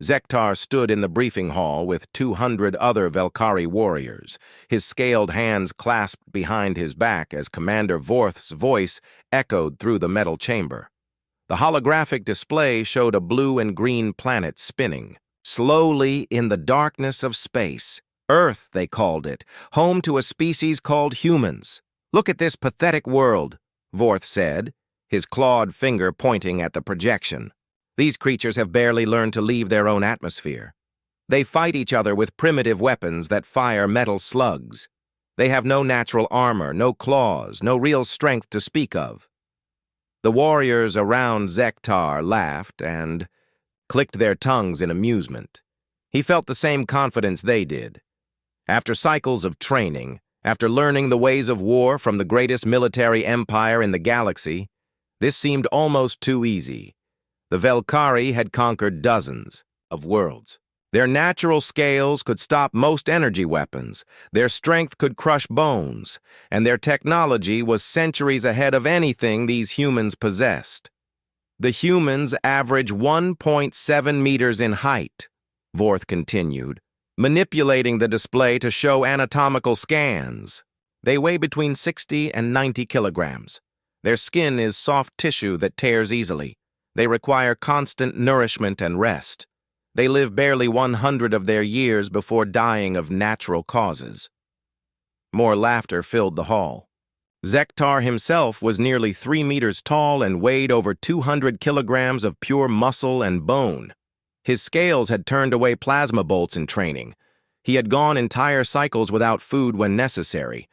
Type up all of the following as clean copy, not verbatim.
Zektar stood in the briefing hall with 200 other Velkari warriors, his scaled hands clasped behind his back as Commander Vorth's voice echoed through the metal chamber. The holographic display showed a blue and green planet spinning, slowly in the darkness of space. Earth, they called it, home to a species called humans. "Look at this pathetic world," Vorth said, his clawed finger pointing at the projection. "These creatures have barely learned to leave their own atmosphere. They fight each other with primitive weapons that fire metal slugs. They have no natural armor, no claws, no real strength to speak of." The warriors around Zektar laughed and clicked their tongues in amusement. He felt the same confidence they did. After cycles of training, after learning the ways of war from the greatest military empire in the galaxy, this seemed almost too easy. The Velkari had conquered dozens of worlds. Their natural scales could stop most energy weapons, their strength could crush bones, and their technology was centuries ahead of anything these humans possessed. "The humans average 1.7 meters in height," Vorth continued, manipulating the display to show anatomical scans. "They weigh between 60 and 90 kilograms. Their skin is soft tissue that tears easily. They require constant nourishment and rest. They live barely 100 of their years before dying of natural causes." More laughter filled the hall. Zektar himself was nearly 3 meters tall and weighed over 200 kilograms of pure muscle and bone. His scales had turned away plasma bolts in training. He had gone entire cycles without food when necessary.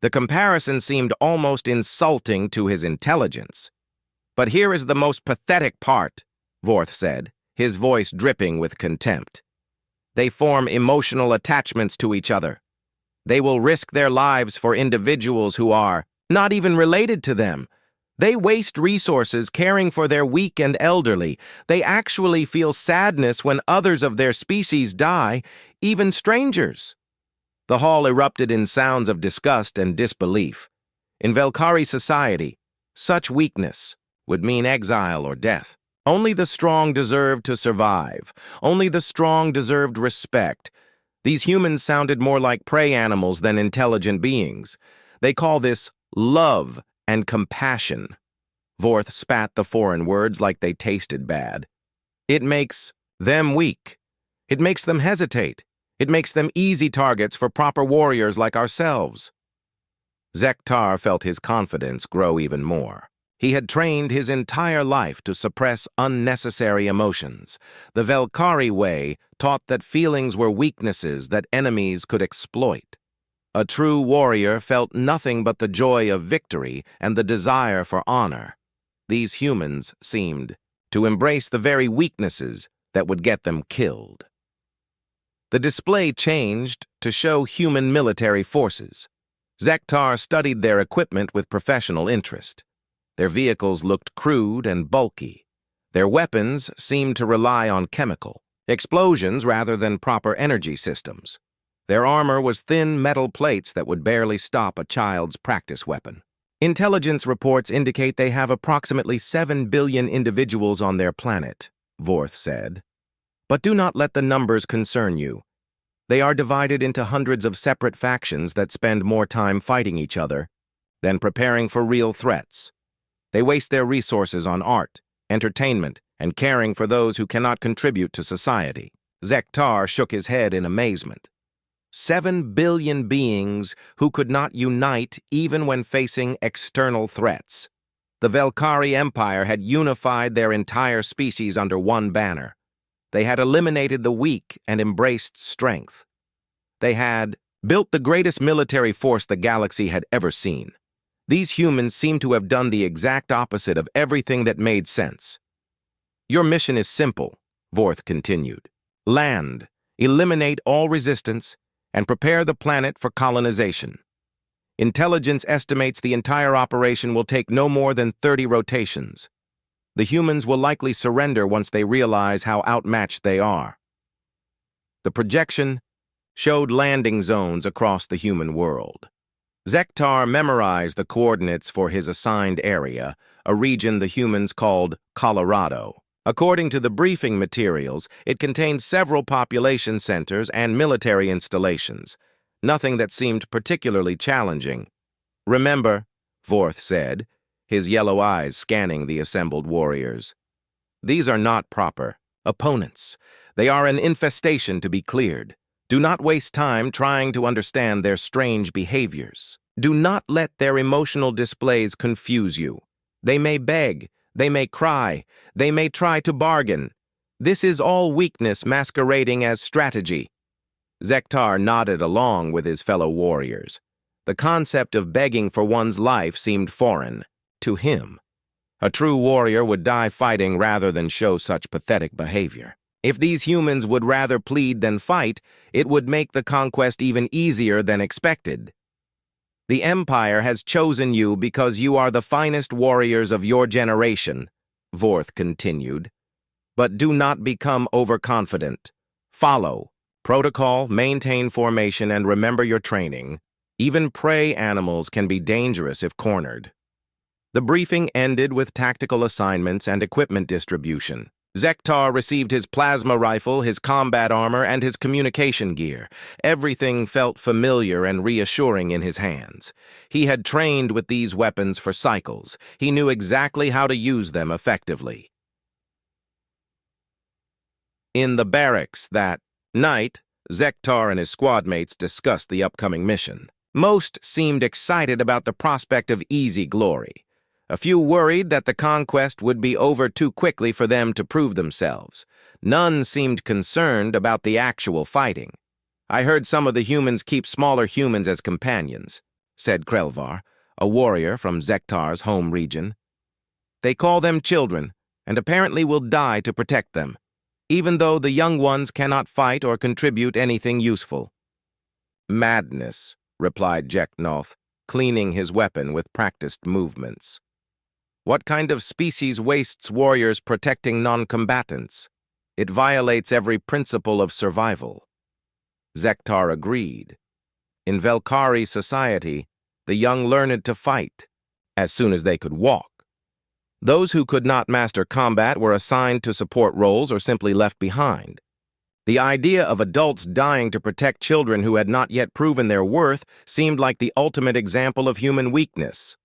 The comparison seemed almost insulting to his intelligence. "But here is the most pathetic part," Vorth said, his voice dripping with contempt. "They form emotional attachments to each other. They will risk their lives for individuals who are not even related to them. They waste resources caring for their weak and elderly. They actually feel sadness when others of their species die, even strangers." The hall erupted in sounds of disgust and disbelief. In Velkari society, such weakness would mean exile or death. Only the strong deserved to survive. Only the strong deserved respect. These humans sounded more like prey animals than intelligent beings. They call this love and compassion. Vorth spat the foreign words like they tasted bad. "It makes them weak. It makes them hesitate. It makes them easy targets for proper warriors like ourselves." Zektar felt his confidence grow even more. He had trained his entire life to suppress unnecessary emotions. The Velkari way taught that feelings were weaknesses that enemies could exploit. A true warrior felt nothing but the joy of victory and the desire for honor. These humans seemed to embrace the very weaknesses that would get them killed. The display changed to show human military forces. Zektar studied their equipment with professional interest. Their vehicles looked crude and bulky. Their weapons seemed to rely on chemical explosions rather than proper energy systems. Their armor was thin metal plates that would barely stop a child's practice weapon. "Intelligence reports indicate they have approximately 7 billion individuals on their planet," Vorth said. "But do not let the numbers concern you. They are divided into hundreds of separate factions that spend more time fighting each other than preparing for real threats. They waste their resources on art, entertainment, and caring for those who cannot contribute to society." Zektar shook his head in amazement. 7 billion beings who could not unite even when facing external threats. The Velkari Empire had unified their entire species under one banner. They had eliminated the weak and embraced strength. They had built the greatest military force the galaxy had ever seen. These humans seemed to have done the exact opposite of everything that made sense. "Your mission is simple," Vorth continued. "Land, eliminate all resistance, and prepare the planet for colonization. Intelligence estimates the entire operation will take no more than 30 rotations. The humans will likely surrender once they realize how outmatched they are." The projection showed landing zones across the human world. Zektar memorized the coordinates for his assigned area, a region the humans called Colorado. According to the briefing materials, it contained several population centers and military installations, nothing that seemed particularly challenging. "Remember," Vorth said, his yellow eyes scanning the assembled warriors. "These are not proper opponents. They are an infestation to be cleared. Do not waste time trying to understand their strange behaviors. Do not let their emotional displays confuse you. They may beg, they may cry, they may try to bargain. This is all weakness masquerading as strategy." Zektar nodded along with his fellow warriors. The concept of begging for one's life seemed foreign to him. A true warrior would die fighting rather than show such pathetic behavior. If these humans would rather plead than fight, it would make the conquest even easier than expected. "The Empire has chosen you because you are the finest warriors of your generation," Vorth continued. "But do not become overconfident. Follow protocol, maintain formation, and remember your training. Even prey animals can be dangerous if cornered." The briefing ended with tactical assignments and equipment distribution. Zektar received his plasma rifle, his combat armor, and his communication gear. Everything felt familiar and reassuring in his hands. He had trained with these weapons for cycles. He knew exactly how to use them effectively. In the barracks that night, Zektar and his squad mates discussed the upcoming mission. Most seemed excited about the prospect of easy glory. A few worried that the conquest would be over too quickly for them to prove themselves. None seemed concerned about the actual fighting. "I heard some of the humans keep smaller humans as companions," said Krelvar, a warrior from Zektar's home region. "They call them children, and apparently will die to protect them, even though the young ones cannot fight or contribute anything useful." "Madness," replied Jeknoth, cleaning his weapon with practiced movements. "What kind of species wastes warriors protecting non-combatants? It violates every principle of survival." Zektar agreed. In Velkari society, the young learned to fight as soon as they could walk. Those who could not master combat were assigned to support roles or simply left behind. The idea of adults dying to protect children who had not yet proven their worth seemed like the ultimate example of human weakness.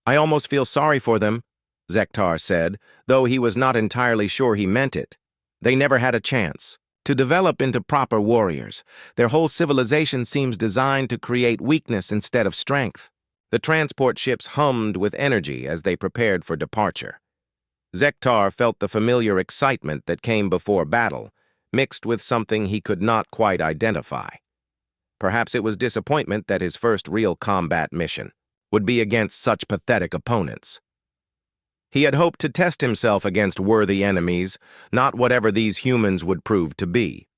"I almost feel sorry for them," Zektar said, though he was not entirely sure he meant it. "They never had a chance to develop into proper warriors. Their whole civilization seems designed to create weakness instead of strength." The transport ships hummed with energy as they prepared for departure. Zektar felt the familiar excitement that came before battle, mixed with something he could not quite identify. Perhaps it was disappointment that his first real combat mission would be against such pathetic opponents. He had hoped to test himself against worthy enemies, not whatever these humans would prove to be.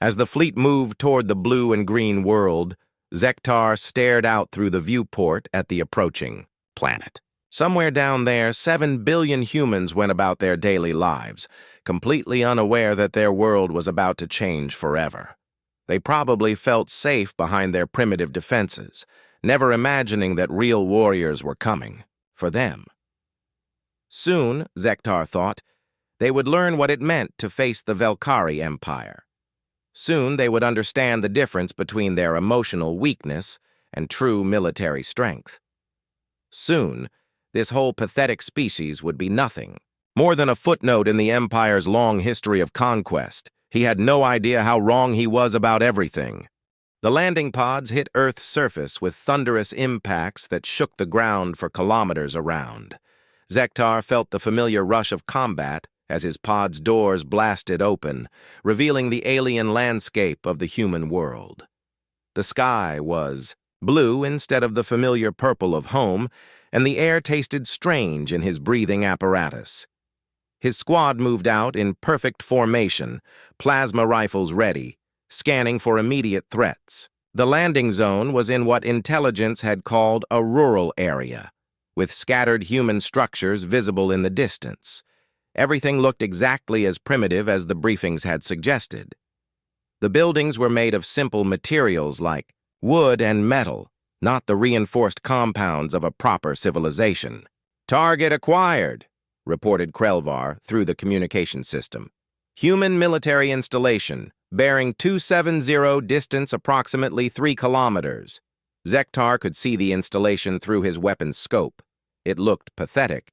As the fleet moved toward the blue and green world, Zektar stared out through the viewport at the approaching planet. Somewhere down there, 7 billion humans went about their daily lives, completely unaware that their world was about to change forever. They probably felt safe behind their primitive defenses, never imagining that real warriors were coming for them. Soon, Zektar thought, they would learn what it meant to face the Velkari Empire. Soon they would understand the difference between their emotional weakness and true military strength. Soon, this whole pathetic species would be nothing, more than a footnote in the Empire's long history of conquest. He had no idea how wrong he was about everything. The landing pods hit Earth's surface with thunderous impacts that shook the ground for kilometers around. Zektar felt the familiar rush of combat as his pod's doors blasted open, revealing the alien landscape of the human world. The sky was blue instead of the familiar purple of home, and the air tasted strange in his breathing apparatus. His squad moved out in perfect formation, plasma rifles ready, scanning for immediate threats. The landing zone was in what intelligence had called a rural area, with scattered human structures visible in the distance. Everything looked exactly as primitive as the briefings had suggested. The buildings were made of simple materials like wood and metal, not the reinforced compounds of a proper civilization. "Target acquired," reported Krelvar through the communication system. Human military installation, bearing 270, distance approximately 3 kilometers. Zektar could see the installation through his weapon's scope. It looked pathetic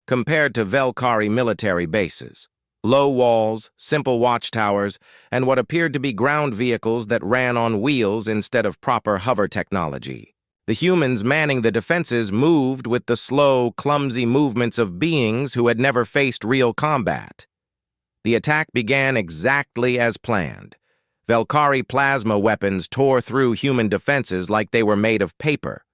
compared to Velkhari military bases. Low walls, simple watchtowers, and what appeared to be ground vehicles that ran on wheels instead of proper hover technology. The humans manning the defenses moved with the slow, clumsy movements of beings who had never faced real combat. The attack began exactly as planned. Velkhari plasma weapons tore through human defenses like they were made of paper.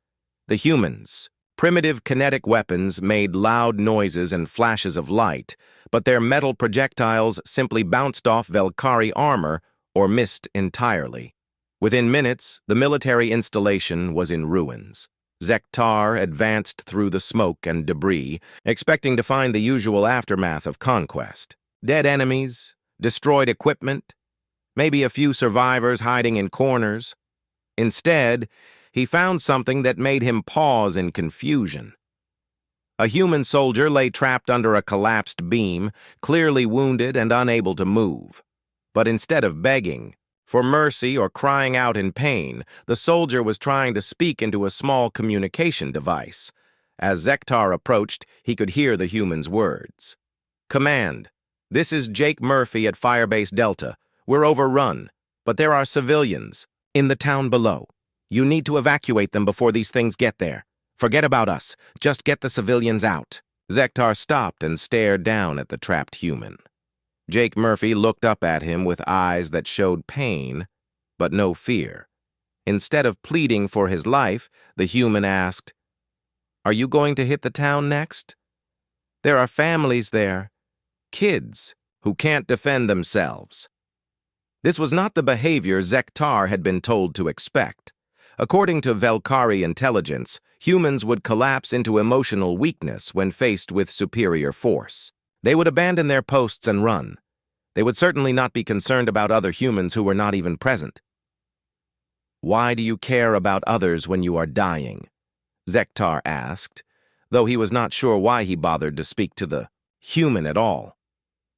The humans, primitive kinetic weapons, made loud noises and flashes of light, but their metal projectiles simply bounced off Velkhari armor or missed entirely. Within minutes, the military installation was in ruins. Zektar advanced through the smoke and debris, expecting to find the usual aftermath of conquest. Dead enemies, destroyed equipment, maybe a few survivors hiding in corners. Instead, he found something that made him pause in confusion. A human soldier lay trapped under a collapsed beam, clearly wounded and unable to move. But instead of begging for mercy or crying out in pain, the soldier was trying to speak into a small communication device. As Zektar approached, he could hear the human's words. "Command, this is Jake Murphy at Firebase Delta. We're overrun, but there are civilians in the town below. You need to evacuate them before these things get there. Forget about us. Just get the civilians out." Zektar stopped and stared down at the trapped human. Jake Murphy looked up at him with eyes that showed pain, but no fear. Instead of pleading for his life, the human asked, "Are you going to hit the town next? There are families there, kids who can't defend themselves." This was not the behavior Zektar had been told to expect. According to Velkhari intelligence, humans would collapse into emotional weakness when faced with superior force. They would abandon their posts and run. They would certainly not be concerned about other humans who were not even present. "Why do you care about others when you are dying?" Zektar asked, though he was not sure why he bothered to speak to the human at all.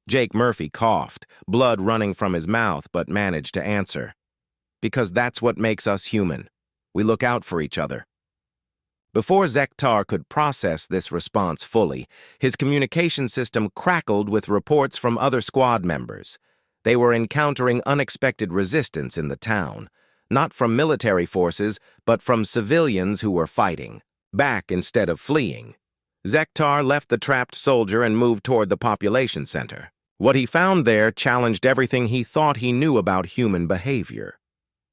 Jake Murphy coughed, blood running from his mouth, but managed to answer. "Because that's what makes us human. We look out for each other." Before Zektar could process this response fully, his communication system crackled with reports from other squad members. They were encountering unexpected resistance in the town, not from military forces, but from civilians who were fighting back instead of fleeing. Zektar left the trapped soldier and moved toward the population center. What he found there challenged everything he thought he knew about human behavior.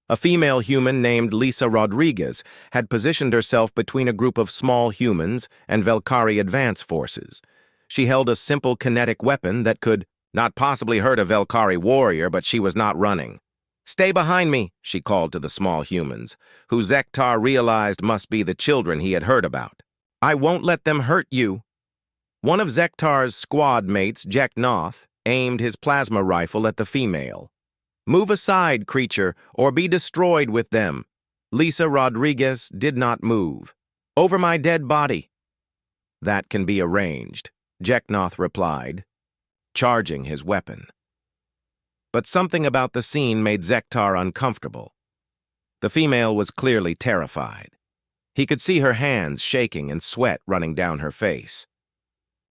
A female human named Lisa Rodriguez had positioned herself between a group of small humans and Velkhari advance forces. She held a simple kinetic weapon that could not possibly hurt a Velkhari warrior, but she was not running. "Stay behind me," she called to the small humans, who Zektar realized must be the children he had heard about. "I won't let them hurt you." One of Zektar's squad mates, Jack Noth, aimed his plasma rifle at the female. "Move aside, creature, or be destroyed with them." Lisa Rodriguez did not move. "Over my dead body." "That can be arranged," Jeknoth replied, charging his weapon. But something about the scene made Zektar uncomfortable. The female was clearly terrified. He could see her hands shaking and sweat running down her face.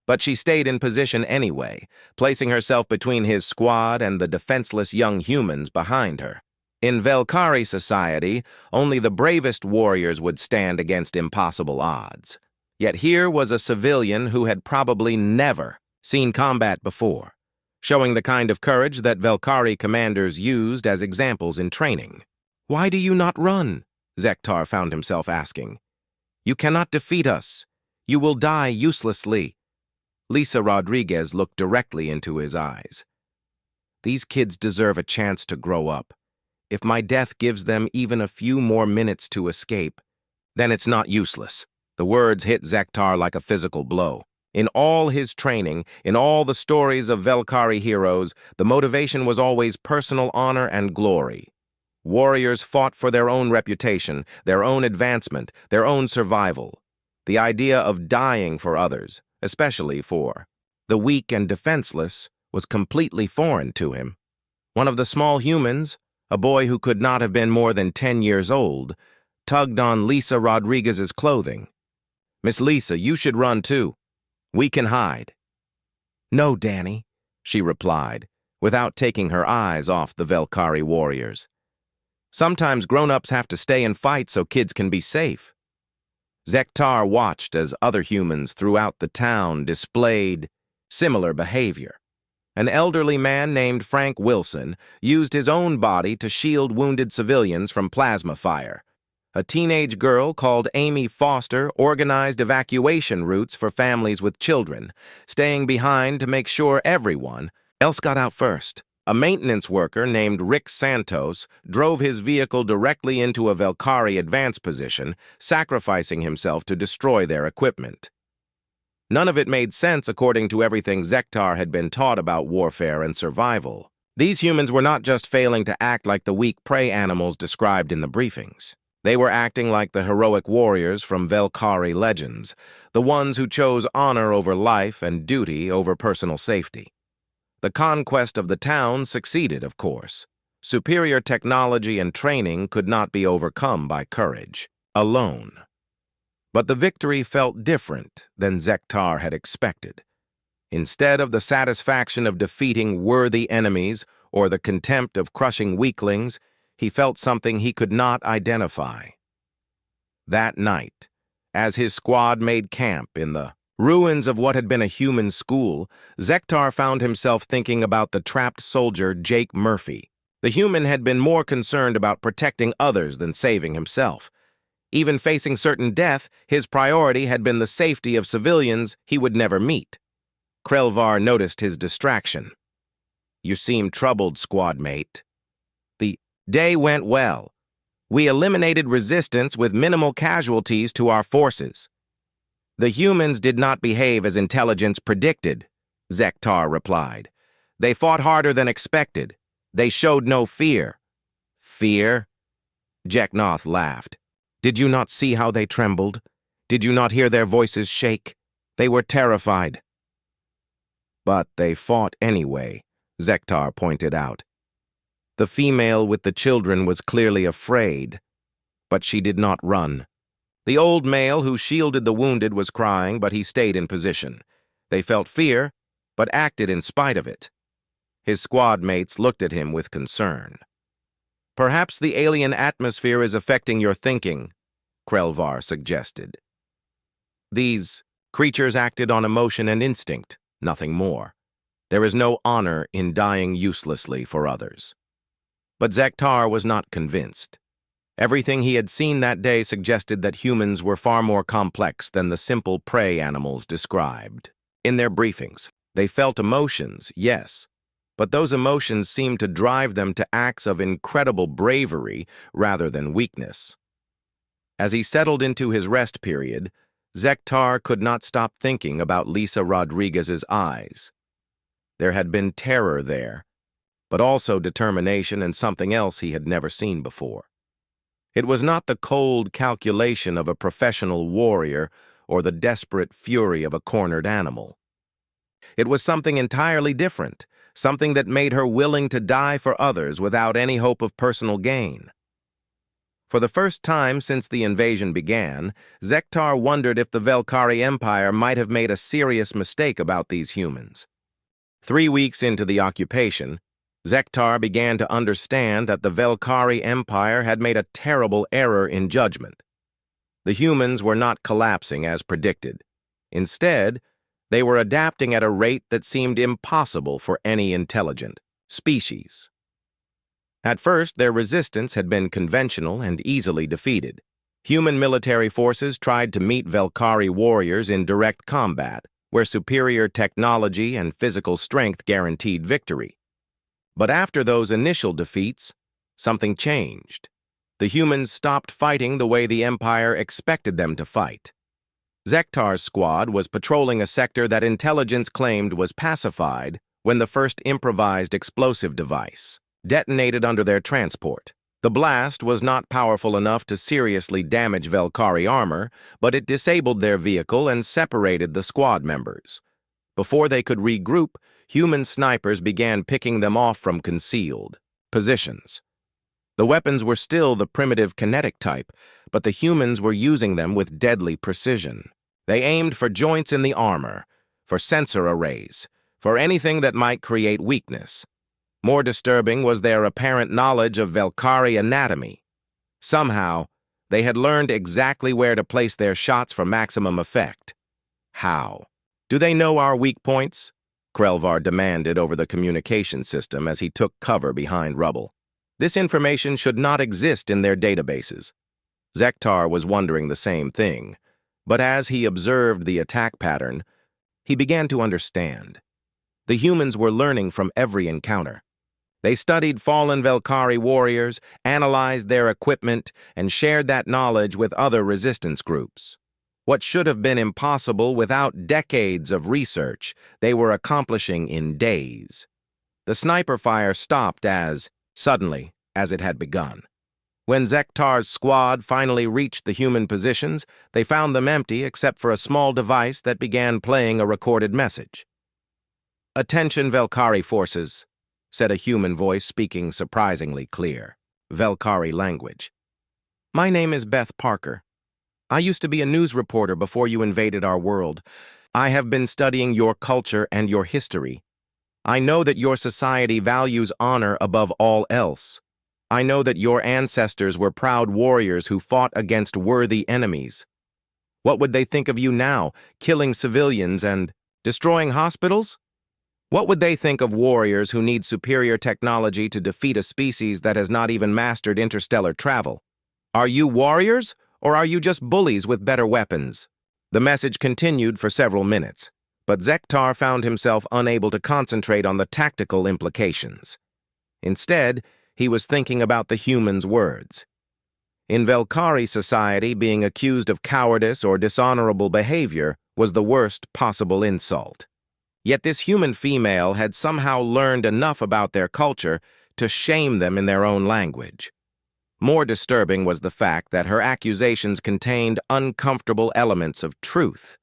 But she stayed in position anyway, placing herself between his squad and the defenseless young humans behind her. In Velkhari society, only the bravest warriors would stand against impossible odds. Yet here was a civilian who had probably never seen combat before, showing the kind of courage that Velkhari commanders used as examples in training. "Why do you not run?" Zektar found himself asking. "You cannot defeat us. You will die uselessly." Lisa Rodriguez looked directly into his eyes. "These kids deserve a chance to grow up. If my death gives them even a few more minutes to escape, then it's not useless." The words hit Zektar like a physical blow. In all his training, in all the stories of Velkhari heroes, the motivation was always personal honor and glory. Warriors fought for their own reputation, their own advancement, their own survival. The idea of dying for others, especially for the weak and defenseless, was completely foreign to him. One of the small humans, a boy who could not have been more than 10 years old, tugged on Lisa Rodriguez's clothing. "Miss Lisa, you should run too. We can hide." "No, Danny," she replied, without taking her eyes off the Velkhari warriors. "Sometimes grown-ups have to stay and fight so kids can be safe." Zektar watched as other humans throughout the town displayed similar behavior. An elderly man named Frank Wilson used his own body to shield wounded civilians from plasma fire. A teenage girl called Amy Foster organized evacuation routes for families with children, staying behind to make sure everyone else got out first. A maintenance worker named Rick Santos drove his vehicle directly into a Velkhari advance position, sacrificing himself to destroy their equipment. None of it made sense according to everything Zektar had been taught about warfare and survival. These humans were not just failing to act like the weak prey animals described in the briefings. They were acting like the heroic warriors from Velkhari legends, the ones who chose honor over life and duty over personal safety. The conquest of the town succeeded, of course. Superior technology and training could not be overcome by courage alone. But the victory felt different than Zektar had expected. Instead of the satisfaction of defeating worthy enemies or the contempt of crushing weaklings, he felt something he could not identify. That night, as his squad made camp in the ruins of what had been a human school, Zektar found himself thinking about the trapped soldier Jake Murphy. The human had been more concerned about protecting others than saving himself. Even facing certain death, his priority had been the safety of civilians he would never meet. Krelvar noticed his distraction. "You seem troubled, squad mate." "The day went well. We eliminated resistance with minimal casualties to our forces." "The humans did not behave as intelligence predicted," Zektar replied. "They fought harder than expected. They showed no fear." "Fear?" Jeknoth laughed. "Did you not see how they trembled? Did you not hear their voices shake? They were terrified." "But they fought anyway," Zektar pointed out. The female with the children was clearly afraid, but she did not run. The old male who shielded the wounded was crying, but he stayed in position. They felt fear, but acted in spite of it. His squad mates looked at him with concern. "Perhaps the alien atmosphere is affecting your thinking," Krelvar suggested. "These creatures acted on emotion and instinct, nothing more. There is no honor in dying uselessly for others." But Zektar was not convinced. Everything he had seen that day suggested that humans were far more complex than the simple prey animals described. In their briefings, they felt emotions, yes, but those emotions seemed to drive them to acts of incredible bravery rather than weakness. As he settled into his rest period, Zektar could not stop thinking about Lisa Rodriguez's eyes. There had been terror there, but also determination and something else he had never seen before. It was not the cold calculation of a professional warrior or the desperate fury of a cornered animal. It was something entirely different, something that made her willing to die for others without any hope of personal gain. For the first time since the invasion began, Zektar wondered if the Velkhari Empire might have made a serious mistake about these humans. 3 weeks into the occupation, Zektar began to understand that the Velkhari Empire had made a terrible error in judgment. The humans were not collapsing as predicted. Instead, they were adapting at a rate that seemed impossible for any intelligent species. At first, their resistance had been conventional and easily defeated. Human military forces tried to meet Velkhari warriors in direct combat, where superior technology and physical strength guaranteed victory. But after those initial defeats, something changed. The humans stopped fighting the way the Empire expected them to fight. Zektar's squad was patrolling a sector that intelligence claimed was pacified when the first improvised explosive device detonated under their transport. The blast was not powerful enough to seriously damage Velkhari armor, but it disabled their vehicle and separated the squad members. Before they could regroup, human snipers began picking them off from concealed positions. The weapons were still the primitive kinetic type, but the humans were using them with deadly precision. They aimed for joints in the armor, for sensor arrays, for anything that might create weakness. More disturbing was their apparent knowledge of Velkhari anatomy. Somehow, they had learned exactly where to place their shots for maximum effect. How? Do they know our weak points? Krelvar demanded over the communication system as he took cover behind rubble. This information should not exist in their databases. Zektar was wondering the same thing, but as he observed the attack pattern, he began to understand. The humans were learning from every encounter. They studied fallen Velkhari warriors, analyzed their equipment, and shared that knowledge with other resistance groups. What should have been impossible without decades of research, they were accomplishing in days. The sniper fire stopped suddenly as it had begun. When Zektar's squad finally reached the human positions, they found them empty except for a small device that began playing a recorded message. "Attention, Velkhari forces," said a human voice speaking surprisingly clear, Velkhari language. "My name is Beth Parker. I used to be a news reporter before you invaded our world. I have been studying your culture and your history. I know that your society values honor above all else. I know that your ancestors were proud warriors who fought against worthy enemies. What would they think of you now, killing civilians and destroying hospitals? What would they think of warriors who need superior technology to defeat a species that has not even mastered interstellar travel? Are you warriors, or are you just bullies with better weapons?" The message continued for several minutes, but Zektar found himself unable to concentrate on the tactical implications. Instead, he was thinking about the humans' words. In Velkhari society, being accused of cowardice or dishonorable behavior was the worst possible insult. Yet this human female had somehow learned enough about their culture to shame them in their own language. More disturbing was the fact that her accusations contained uncomfortable elements of truth.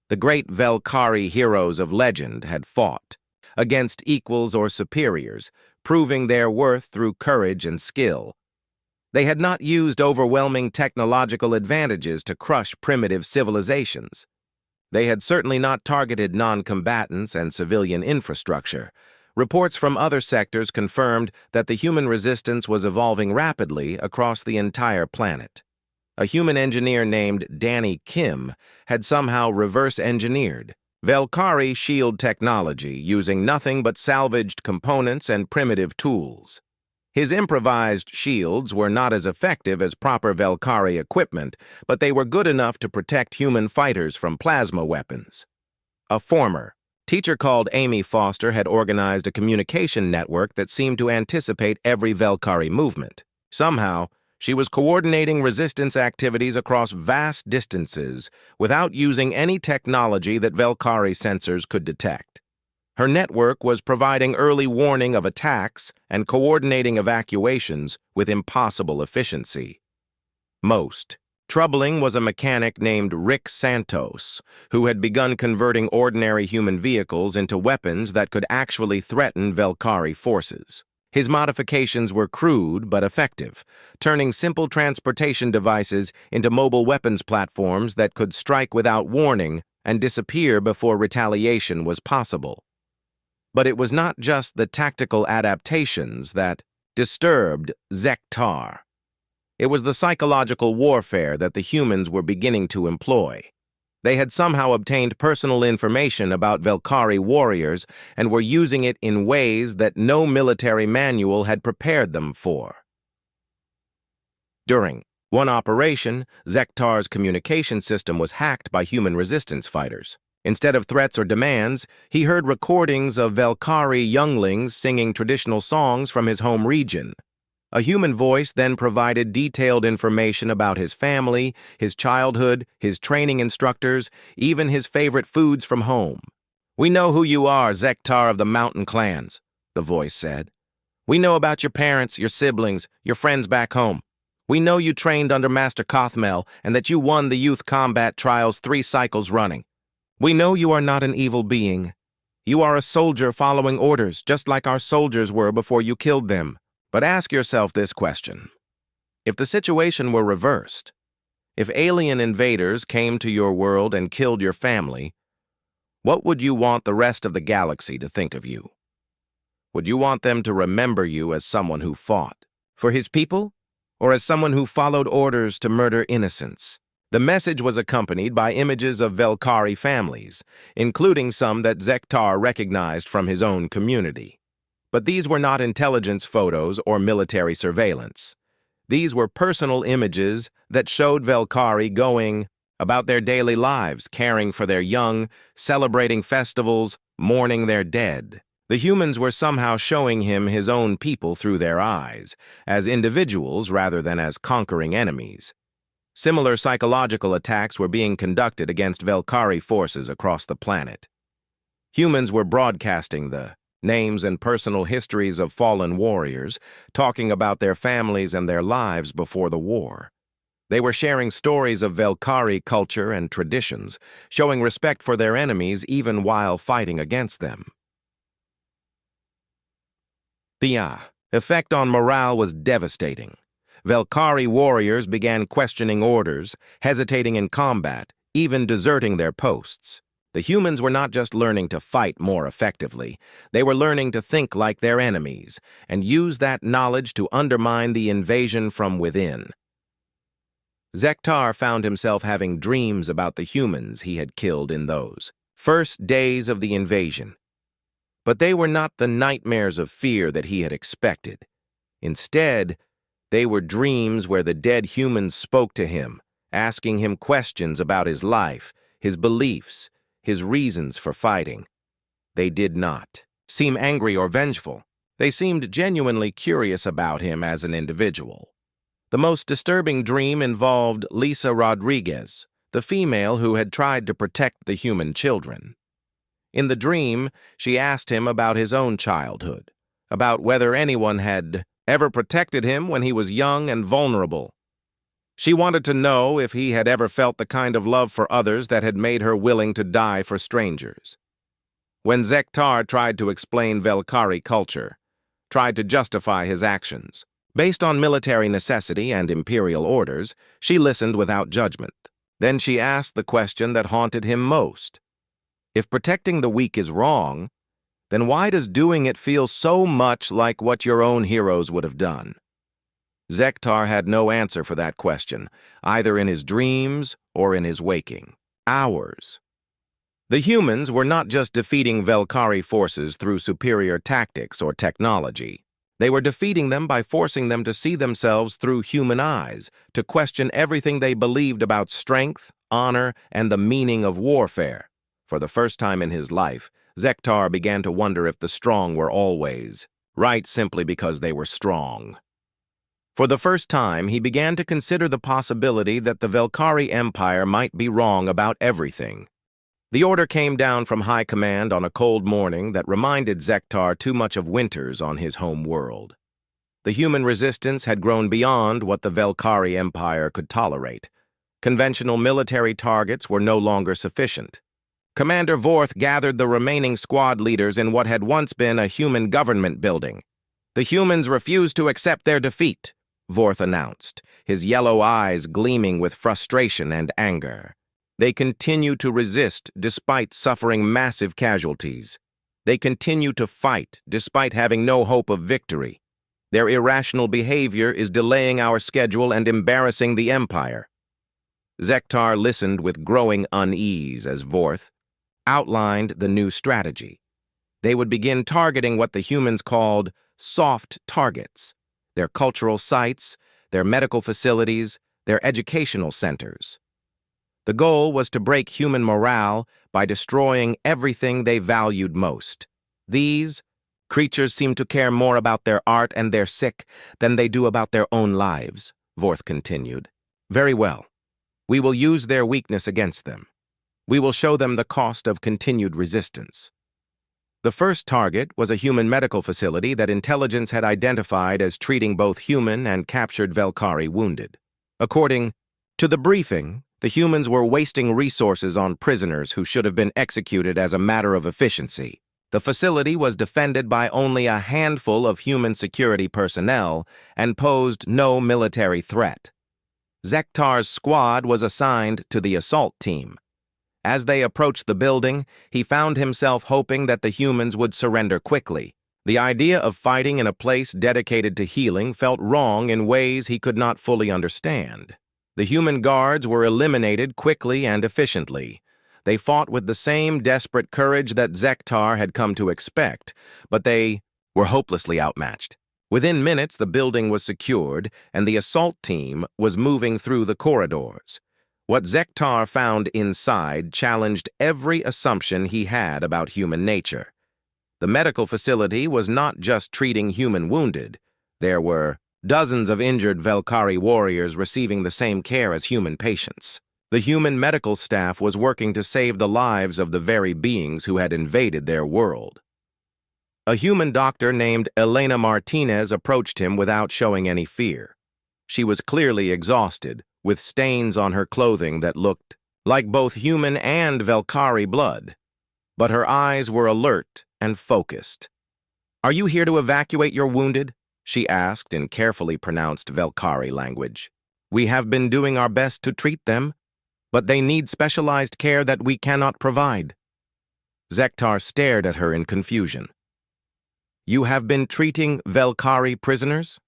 The great Velkhari heroes of legend had fought against equals or superiors, proving their worth through courage and skill. They had not used overwhelming technological advantages to crush primitive civilizations. They had certainly not targeted non-combatants and civilian infrastructure. Reports from other sectors confirmed that the human resistance was evolving rapidly across the entire planet. A human engineer named Danny Kim had somehow reverse-engineered Velkhari shield technology using nothing but salvaged components and primitive tools. His improvised shields were not as effective as proper Velkhari equipment, but they were good enough to protect human fighters from plasma weapons. A former teacher called Amy Foster had organized a communication network that seemed to anticipate every Velkhari movement. Somehow, she was coordinating resistance activities across vast distances without using any technology that Velkhari sensors could detect. Her network was providing early warning of attacks and coordinating evacuations with impossible efficiency. Most troubling was a mechanic named Rick Santos, who had begun converting ordinary human vehicles into weapons that could actually threaten Velkhari forces. His modifications were crude but effective, turning simple transportation devices into mobile weapons platforms that could strike without warning and disappear before retaliation was possible. But it was not just the tactical adaptations that disturbed Zektar. It was the psychological warfare that the humans were beginning to employ. They had somehow obtained personal information about Velkhari warriors and were using it in ways that no military manual had prepared them for. During one operation, Zektar's communication system was hacked by human resistance fighters. Instead of threats or demands, he heard recordings of Velkhari younglings singing traditional songs from his home region. A human voice then provided detailed information about his family, his childhood, his training instructors, even his favorite foods from home. "We know who you are, Zektar of the Mountain Clans," the voice said. "We know about your parents, your siblings, your friends back home. We know you trained under Master Kothmel and that you won the youth combat trials 3 cycles running. We know you are not an evil being, You are a soldier following orders, just like our soldiers were before you killed them. But ask yourself this question. If the situation were reversed, if alien invaders came to your world and killed your family, what would you want the rest of the galaxy to think of you? Would you want them to remember you as someone who fought for his people, or as someone who followed orders to murder innocents? The message was accompanied by images of Velkhari families, including some that Zektar recognized from his own community. But these were not intelligence photos or military surveillance. These were personal images that showed Velkhari going about their daily lives, caring for their young, celebrating festivals, mourning their dead. The humans were somehow showing him his own people through their eyes, as individuals rather than as conquering enemies. Similar psychological attacks were being conducted against Velkhari forces across the planet. Humans were broadcasting the names and personal histories of fallen warriors, talking about their families and their lives before the war. They were sharing stories of Velkhari culture and traditions, showing respect for their enemies even while fighting against them. The effect on morale was devastating. Velkhari warriors began questioning orders, hesitating in combat, even deserting their posts. The humans were not just learning to fight more effectively, they were learning to think like their enemies and use that knowledge to undermine the invasion from within. Zektar found himself having dreams about the humans he had killed in those first days of the invasion. But they were not the nightmares of fear that he had expected. Instead, they were dreams where the dead humans spoke to him, asking him questions about his life, his beliefs, his reasons for fighting. They did not seem angry or vengeful. They seemed genuinely curious about him as an individual. The most disturbing dream involved Lisa Rodriguez, the female who had tried to protect the human children. In the dream, she asked him about his own childhood, about whether anyone had ever protected him when he was young and vulnerable. She wanted to know if he had ever felt the kind of love for others that had made her willing to die for strangers. When Zektar tried to explain Velkhari culture, tried to justify his actions, based on military necessity and imperial orders, she listened without judgment. Then she asked the question that haunted him most. If protecting the weak is wrong, then why does doing it feel so much like what your own heroes would have done? Zektar had no answer for that question, either in his dreams or in his waking hours. The humans were not just defeating Velkhari forces through superior tactics or technology. They were defeating them by forcing them to see themselves through human eyes, to question everything they believed about strength, honor, and the meaning of warfare. For the first time in his life, Zektar began to wonder if the strong were always right simply because they were strong. For the first time, he began to consider the possibility that the Velkhari Empire might be wrong about everything. The order came down from high command on a cold morning that reminded Zektar too much of winters on his home world. The human resistance had grown beyond what the Velkhari Empire could tolerate. Conventional military targets were no longer sufficient. Commander Vorth gathered the remaining squad leaders in what had once been a human government building. The humans refused to accept their defeat, Vorth announced, his yellow eyes gleaming with frustration and anger. They continue to resist despite suffering massive casualties. They continue to fight despite having no hope of victory. Their irrational behavior is delaying our schedule and embarrassing the Empire. Zektar listened with growing unease as Vorth outlined the new strategy. They would begin targeting what the humans called soft targets, their cultural sites, their medical facilities, their educational centers. The goal was to break human morale by destroying everything they valued most. These creatures seem to care more about their art and their sick than they do about their own lives, Vorth continued. Very well. We will use their weakness against them. We will show them the cost of continued resistance. The first target was a human medical facility that intelligence had identified as treating both human and captured Velkhari wounded. According to the briefing, the humans were wasting resources on prisoners who should have been executed as a matter of efficiency. The facility was defended by only a handful of human security personnel and posed no military threat. Zektar's squad was assigned to the assault team. As they approached the building, he found himself hoping that the humans would surrender quickly. The idea of fighting in a place dedicated to healing felt wrong in ways he could not fully understand. The human guards were eliminated quickly and efficiently. They fought with the same desperate courage that Zektar had come to expect, but they were hopelessly outmatched. Within minutes, the building was secured, and the assault team was moving through the corridors. What Zektar found inside challenged every assumption he had about human nature. The medical facility was not just treating human wounded. There were dozens of injured Velkhari warriors receiving the same care as human patients. The human medical staff was working to save the lives of the very beings who had invaded their world. A human doctor named Elena Martinez approached him without showing any fear. She was clearly exhausted, with stains on her clothing that looked like both human and Velkhari blood. But her eyes were alert and focused. "Are you here to evacuate your wounded?" she asked in carefully pronounced Velkhari language. "We have been doing our best to treat them, but they need specialized care that we cannot provide." Zektar stared at her in confusion. "You have been treating Velkhari prisoners?"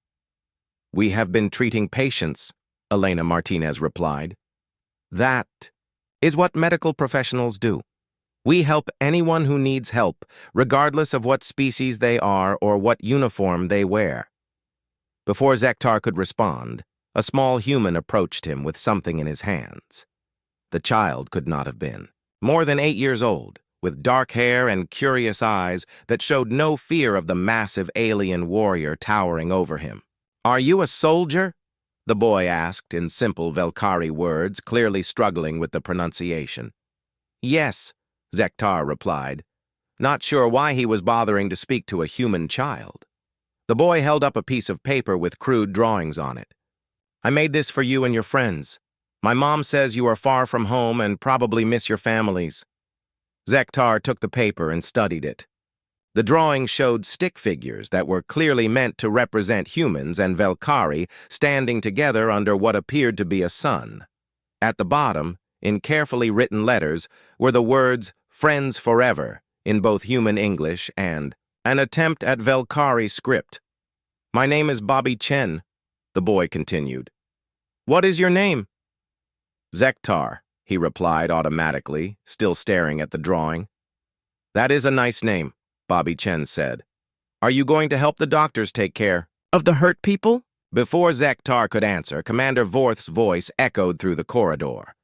"We have been treating patients," Elena Martinez replied. "That is what medical professionals do. We help anyone who needs help, regardless of what species they are or what uniform they wear." Before Zektar could respond, a small human approached him with something in his hands. The child could not have been more than 8 years old, with dark hair and curious eyes that showed no fear of the massive alien warrior towering over him. "Are you a soldier?" the boy asked in simple Velkhari words, clearly struggling with the pronunciation. "Yes," Zektar replied, not sure why he was bothering to speak to a human child. The boy held up a piece of paper with crude drawings on it. "I made this for you and your friends. My mom says you are far from home and probably miss your families." Zektar took the paper and studied it. The drawing showed stick figures that were clearly meant to represent humans and Velkhari standing together under what appeared to be a sun. At the bottom, in carefully written letters, were the words "Friends Forever" in both human English and an attempt at Velkhari script. "My name is Bobby Chen," the boy continued. "What is your name?" "Zektar," he replied automatically, still staring at the drawing. "That is a nice name," Bobby Chen said. "Are you going to help the doctors take care of the hurt people?" Before Zektar could answer, Commander Vorth's voice echoed through the corridor.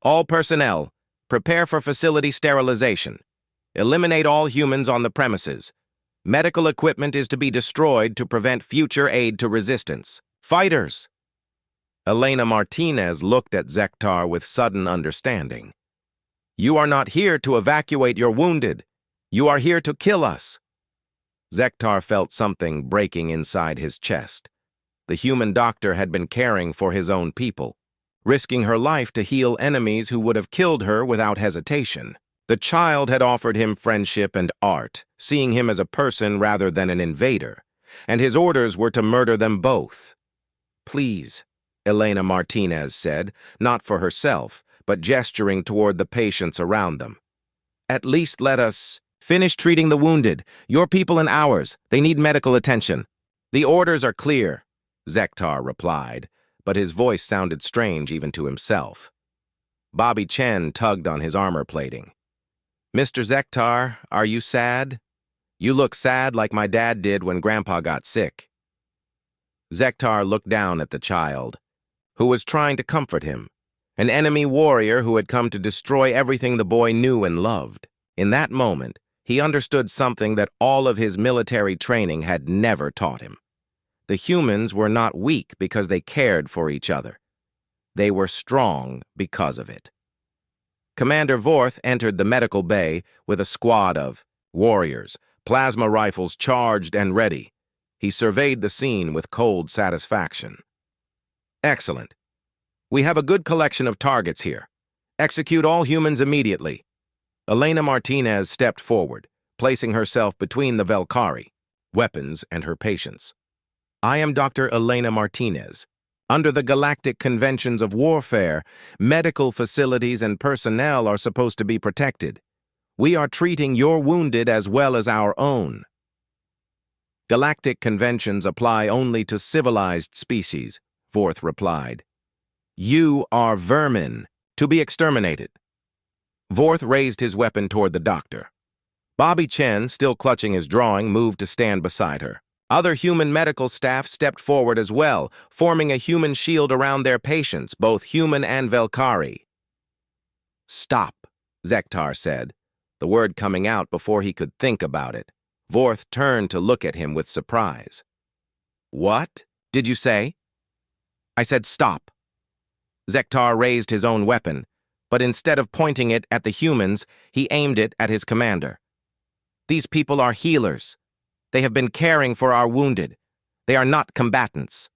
"All personnel, prepare for facility sterilization. Eliminate all humans on the premises. Medical equipment is to be destroyed to prevent future aid to resistance. Fighters!" Elena Martinez looked at Zektar with sudden understanding. "You are not here to evacuate your wounded. You are here to kill us." Zektar felt something breaking inside his chest. The human doctor had been caring for his own people, risking her life to heal enemies who would have killed her without hesitation. The child had offered him friendship and art, seeing him as a person rather than an invader, and his orders were to murder them both. "Please," Elena Martinez said, not for herself, but gesturing toward the patients around them. "At least let us finish treating the wounded, your people and ours. They need medical attention." "The orders are clear," Zektar replied, but his voice sounded strange even to himself. Bobby Chen tugged on his armor plating. "Mr. Zektar, are you sad? You look sad like my dad did when Grandpa got sick." Zektar looked down at the child, who was trying to comfort him, an enemy warrior who had come to destroy everything the boy knew and loved. In that moment, he understood something that all of his military training had never taught him. The humans were not weak because they cared for each other. They were strong because of it. Commander Vorth entered the medical bay with a squad of warriors, plasma rifles charged and ready. He surveyed the scene with cold satisfaction. "Excellent. We have a good collection of targets here. Execute all humans immediately." Elena Martinez stepped forward, placing herself between the Velkari, weapons, and her patients. I am Dr. Elena Martinez. Under the Galactic Conventions of Warfare, medical facilities and personnel are supposed to be protected. We are treating your wounded as well as our own. Galactic conventions apply only to civilized species, Vorth replied. You are vermin, to be exterminated. Vorth raised his weapon toward the doctor. Bobby Chen, still clutching his drawing, moved to stand beside her. Other human medical staff stepped forward as well, forming a human shield around their patients, both human and Velkari. Stop, Zektar said, the word coming out before he could think about it. Vorth turned to look at him with surprise. What did you say? I said stop. Zektar raised his own weapon, but instead of pointing it at the humans, he aimed it at his commander. These people are healers. They have been caring for our wounded. They are not combatants.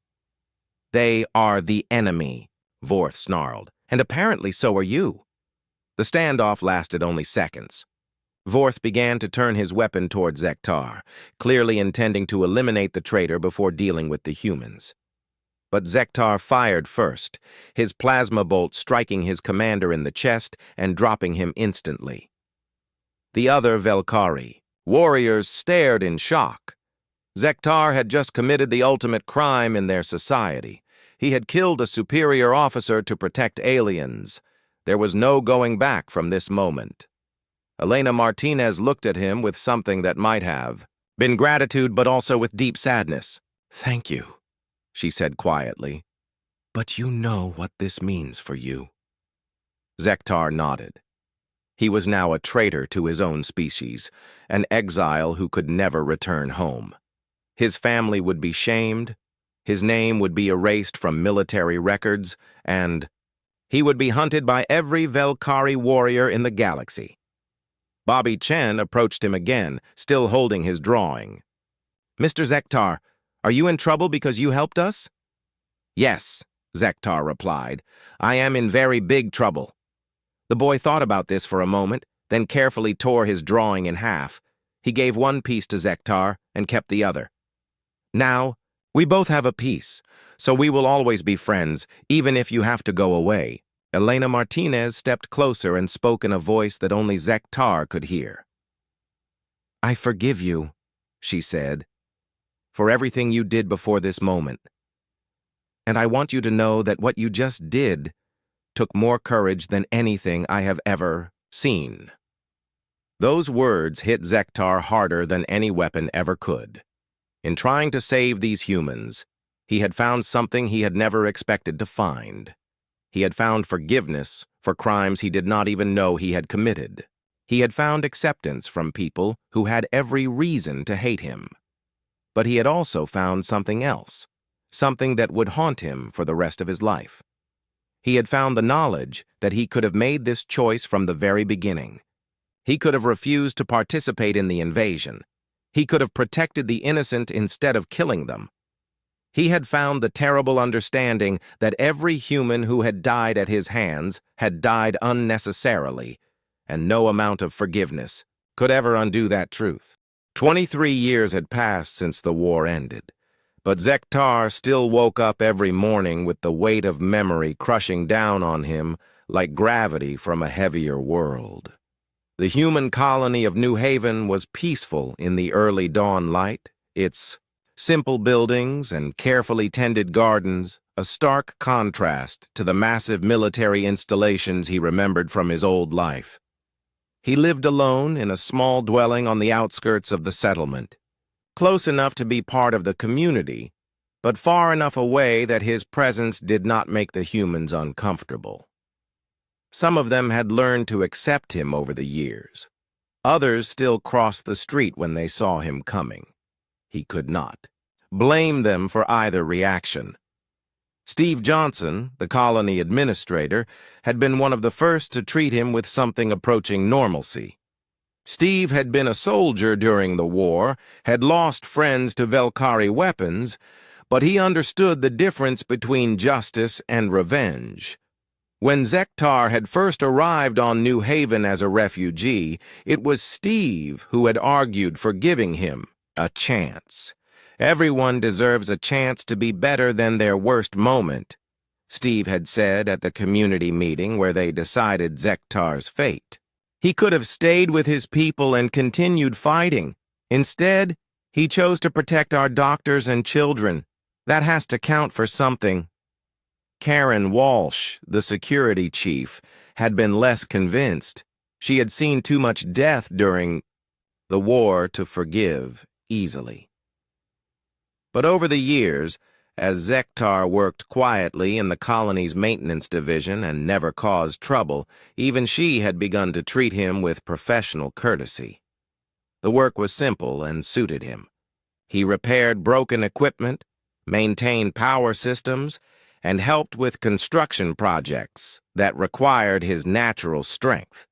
They are the enemy, Vorth snarled, and apparently so are you. The standoff lasted only seconds. Vorth began to turn his weapon toward Zektar, clearly intending to eliminate the traitor before dealing with the humans. But Zektar fired first, his plasma bolt striking his commander in the chest and dropping him instantly. The other Velkari, warriors, stared in shock. Zektar had just committed the ultimate crime in their society. He had killed a superior officer to protect aliens. There was no going back from this moment. Elena Martinez looked at him with something that might have been gratitude, but also with deep sadness. Thank you, she said quietly. But you know what this means for you. Zektar nodded. He was now a traitor to his own species, an exile who could never return home. His family would be shamed, his name would be erased from military records, and he would be hunted by every Velkari warrior in the galaxy. Bobby Chen approached him again, still holding his drawing. Mr. Zektar, are you in trouble because you helped us? Yes, Zektar replied. I am in very big trouble. The boy thought about this for a moment, then carefully tore his drawing in half. He gave one piece to Zektar and kept the other. Now, we both have a piece, so we will always be friends, even if you have to go away. Elena Martinez stepped closer and spoke in a voice that only Zektar could hear. I forgive you, she said, for everything you did before this moment. And I want you to know that what you just did took more courage than anything I have ever seen. Those words hit Zektar harder than any weapon ever could. In trying to save these humans, he had found something he had never expected to find. He had found forgiveness for crimes he did not even know he had committed. He had found acceptance from people who had every reason to hate him. But he had also found something else, something that would haunt him for the rest of his life. He had found the knowledge that he could have made this choice from the very beginning. He could have refused to participate in the invasion. He could have protected the innocent instead of killing them. He had found the terrible understanding that every human who had died at his hands had died unnecessarily, and no amount of forgiveness could ever undo that truth. 23 years had passed since the war ended, but Zektar still woke up every morning with the weight of memory crushing down on him like gravity from a heavier world. The human colony of New Haven was peaceful in the early dawn light, its simple buildings and carefully tended gardens a stark contrast to the massive military installations he remembered from his old life. He lived alone in a small dwelling on the outskirts of the settlement, close enough to be part of the community, but far enough away that his presence did not make the humans uncomfortable. Some of them had learned to accept him over the years. Others still crossed the street when they saw him coming. He could not blame them for either reaction. Steve Johnson, the colony administrator, had been one of the first to treat him with something approaching normalcy. Steve had been a soldier during the war, had lost friends to Velkari weapons, but he understood the difference between justice and revenge. When Zektar had first arrived on New Haven as a refugee, it was Steve who had argued for giving him a chance. Everyone deserves a chance to be better than their worst moment, Steve had said at the community meeting where they decided Zektar's fate. He could have stayed with his people and continued fighting. Instead, he chose to protect our doctors and children. That has to count for something. Karen Walsh, the security chief, had been less convinced. She had seen too much death during the war to forgive easily. But over the years, as Zektar worked quietly in the colony's maintenance division and never caused trouble, even she had begun to treat him with professional courtesy. The work was simple and suited him. He repaired broken equipment, maintained power systems, and helped with construction projects that required his natural strength.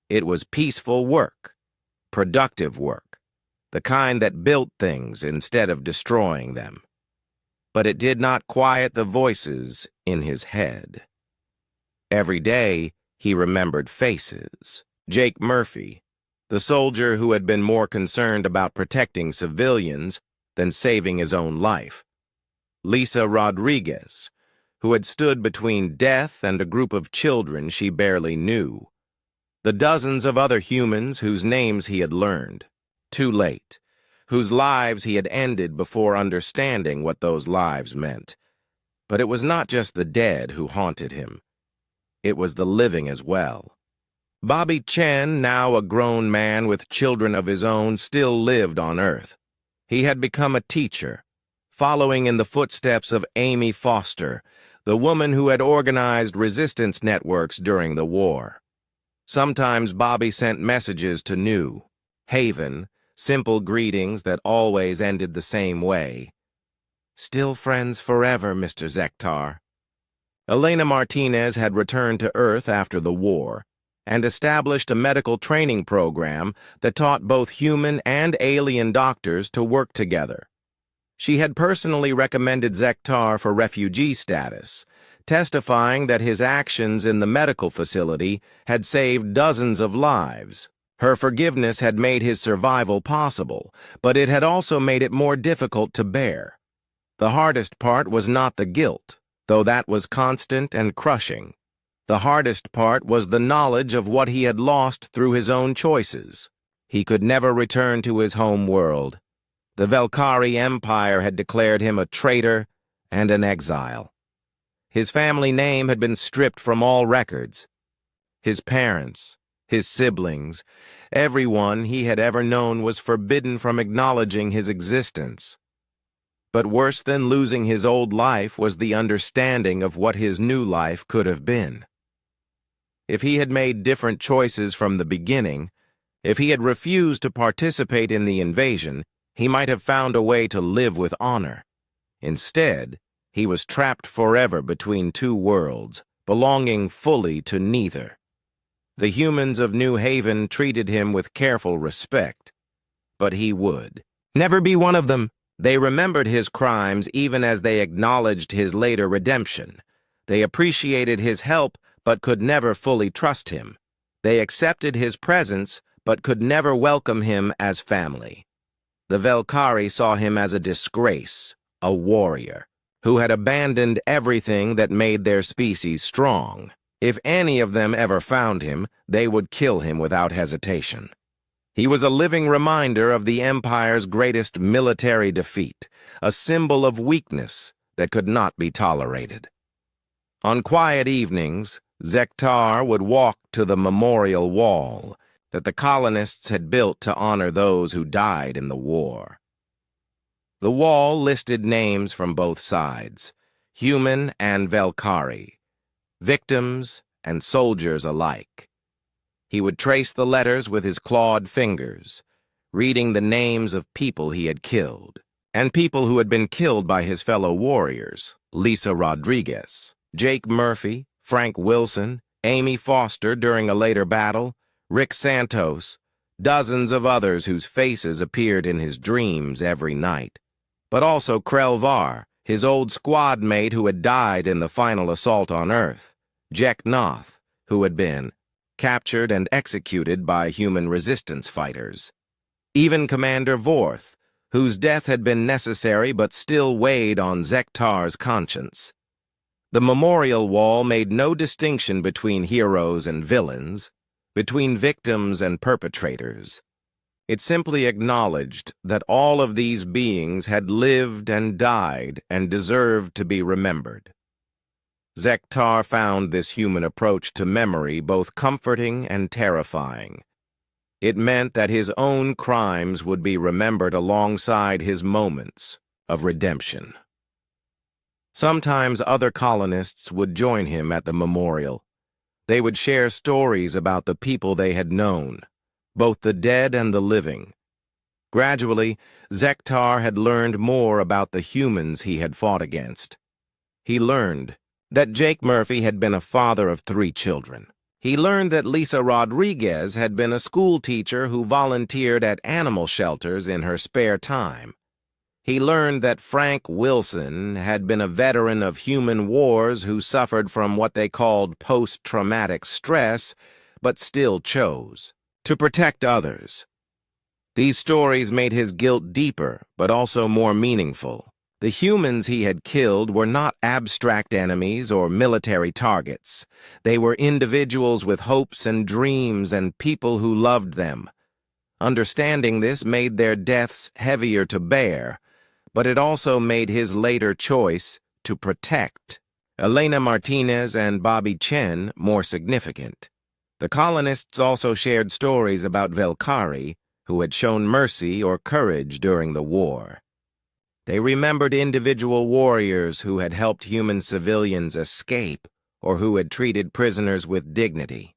It was peaceful work, productive work, the kind that built things instead of destroying them. But it did not quiet the voices in his head. Every day, he remembered faces. Jake Murphy, the soldier who had been more concerned about protecting civilians than saving his own life. Lisa Rodriguez, who had stood between death and a group of children she barely knew. The dozens of other humans whose names he had learned, too late, whose lives he had ended before understanding what those lives meant. But it was not just the dead who haunted him. It was the living as well. Bobby Chen, now a grown man with children of his own, still lived on Earth. He had become a teacher, following in the footsteps of Amy Foster, the woman who had organized resistance networks during the war. Sometimes Bobby sent messages to New Haven, simple greetings that always ended the same way. "Still friends forever, Mr. Zektar." Elena Martinez had returned to Earth after the war and established a medical training program that taught both human and alien doctors to work together. She had personally recommended Zektar for refugee status, testifying that his actions in the medical facility had saved dozens of lives. Her forgiveness had made his survival possible, but it had also made it more difficult to bear. The hardest part was not the guilt, though that was constant and crushing. The hardest part was the knowledge of what he had lost through his own choices. He could never return to his home world. The Velkari Empire had declared him a traitor and an exile. His family name had been stripped from all records. His parents, his siblings, everyone he had ever known was forbidden from acknowledging his existence. But worse than losing his old life was the understanding of what his new life could have been. If he had made different choices from the beginning, if he had refused to participate in the invasion, he might have found a way to live with honor. Instead, he was trapped forever between two worlds, belonging fully to neither. The humans of New Haven treated him with careful respect, but he would never be one of them. They remembered his crimes even as they acknowledged his later redemption. They appreciated his help, but could never fully trust him. They accepted his presence, but could never welcome him as family. The Velkari saw him as a disgrace, a warrior, who had abandoned everything that made their species strong. If any of them ever found him, they would kill him without hesitation. He was a living reminder of the Empire's greatest military defeat, a symbol of weakness that could not be tolerated. On quiet evenings, Zektar would walk to the memorial wall that the colonists had built to honor those who died in the war. The wall listed names from both sides, human and Velkari, victims and soldiers alike. He would trace the letters with his clawed fingers, reading the names of people he had killed, and people who had been killed by his fellow warriors: Lisa Rodriguez, Jake Murphy, Frank Wilson, Amy Foster during a later battle, Rick Santos, dozens of others whose faces appeared in his dreams every night. But also Krell Var, his old squad mate who had died in the final assault on Earth. Jeknoth, who had been captured and executed by human resistance fighters. Even Commander Vorth, whose death had been necessary but still weighed on Zektar's conscience. The memorial wall made no distinction between heroes and villains, between victims and perpetrators. It simply acknowledged that all of these beings had lived and died and deserved to be remembered. Zektar found this human approach to memory both comforting and terrifying. It meant that his own crimes would be remembered alongside his moments of redemption. Sometimes other colonists would join him at the memorial. They would share stories about the people they had known, both the dead and the living. Gradually, Zektar had learned more about the humans he had fought against. He learned that Jake Murphy had been a father of 3 children. He learned that Lisa Rodriguez had been a school teacher who volunteered at animal shelters in her spare time. He learned that Frank Wilson had been a veteran of human wars who suffered from what they called post-traumatic stress, but still chose to protect others. These stories made his guilt deeper, but also more meaningful. The humans he had killed were not abstract enemies or military targets. They were individuals with hopes and dreams and people who loved them. Understanding this made their deaths heavier to bear, but it also made his later choice to protect Elena Martinez and Bobby Chen more significant. The colonists also shared stories about Velkari, who had shown mercy or courage during the war. They remembered individual warriors who had helped human civilians escape or who had treated prisoners with dignity.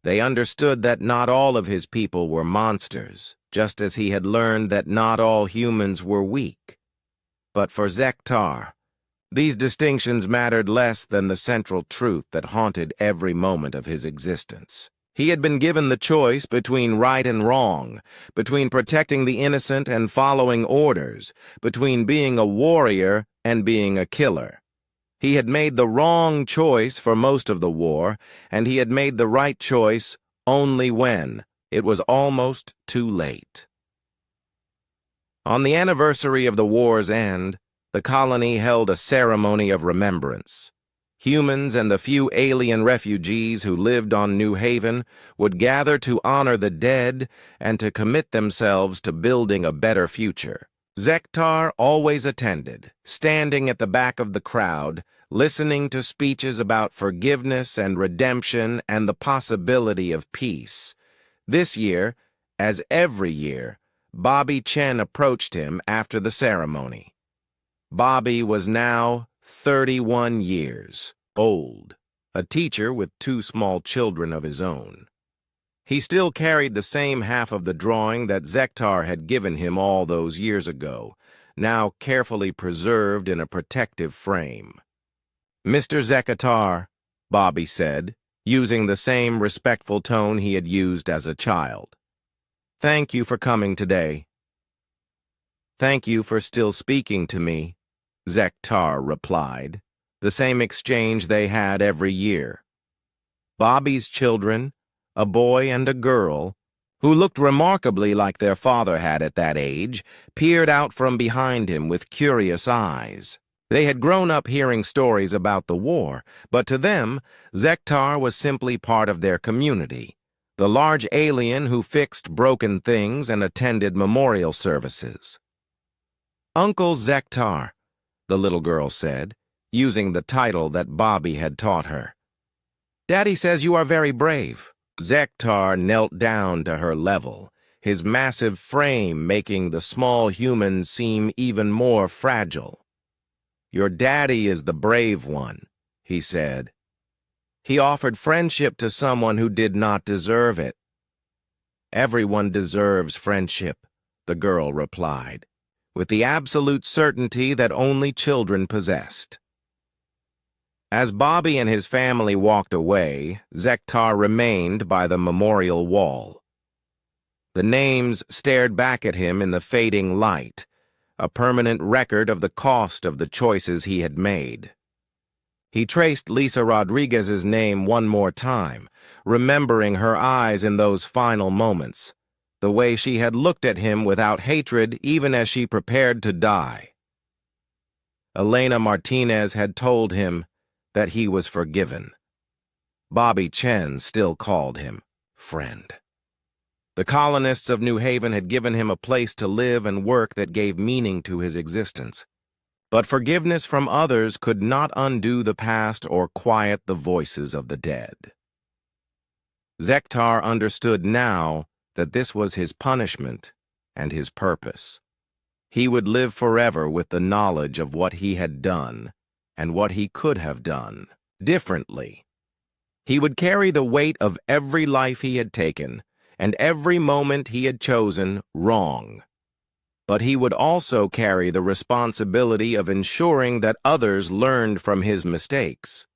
They understood that not all of his people were monsters, just as he had learned that not all humans were weak. But for Zektar, these distinctions mattered less than the central truth that haunted every moment of his existence. He had been given the choice between right and wrong, between protecting the innocent and following orders, between being a warrior and being a killer. He had made the wrong choice for most of the war, and he had made the right choice only when it was almost too late. On the anniversary of the war's end, the colony held a ceremony of remembrance. Humans and the few alien refugees who lived on New Haven would gather to honor the dead and to commit themselves to building a better future. Zektar always attended, standing at the back of the crowd, listening to speeches about forgiveness and redemption and the possibility of peace. This year, as every year, Bobby Chen approached him after the ceremony. Bobby was now 31 years old, a teacher with 2 small children of his own. He still carried the same half of the drawing that Zektar had given him all those years ago, now carefully preserved in a protective frame. "Mr. Zektar," Bobby said, using the same respectful tone he had used as a child. "Thank you for coming today." "Thank you for still speaking to me," Zektar replied, the same exchange they had every year. Bobby's children, a boy and a girl, who looked remarkably like their father had at that age, peered out from behind him with curious eyes. They had grown up hearing stories about the war, but to them, Zektar was simply part of their community, the large alien who fixed broken things and attended memorial services. "Uncle Zektar," the little girl said, using the title that Bobby had taught her. "Daddy says you are very brave." Zektar knelt down to her level, his massive frame making the small human seem even more fragile. "Your daddy is the brave one," he said. "He offered friendship to someone who did not deserve it." "Everyone deserves friendship," the girl replied, with the absolute certainty that only children possessed. As Bobby and his family walked away, Zektar remained by the memorial wall. The names stared back at him in the fading light, a permanent record of the cost of the choices he had made. He traced Lisa Rodriguez's name one more time, remembering her eyes in those final moments, the way she had looked at him without hatred even as she prepared to die. Elena Martinez had told him that he was forgiven. Bobby Chen still called him friend. The colonists of New Haven had given him a place to live and work that gave meaning to his existence. But forgiveness from others could not undo the past or quiet the voices of the dead. Zektar understood now that this was his punishment and his purpose. He would live forever with the knowledge of what he had done and what he could have done differently. He would carry the weight of every life he had taken and every moment he had chosen wrong. But he would also carry the responsibility of ensuring that others learned from his mistakes.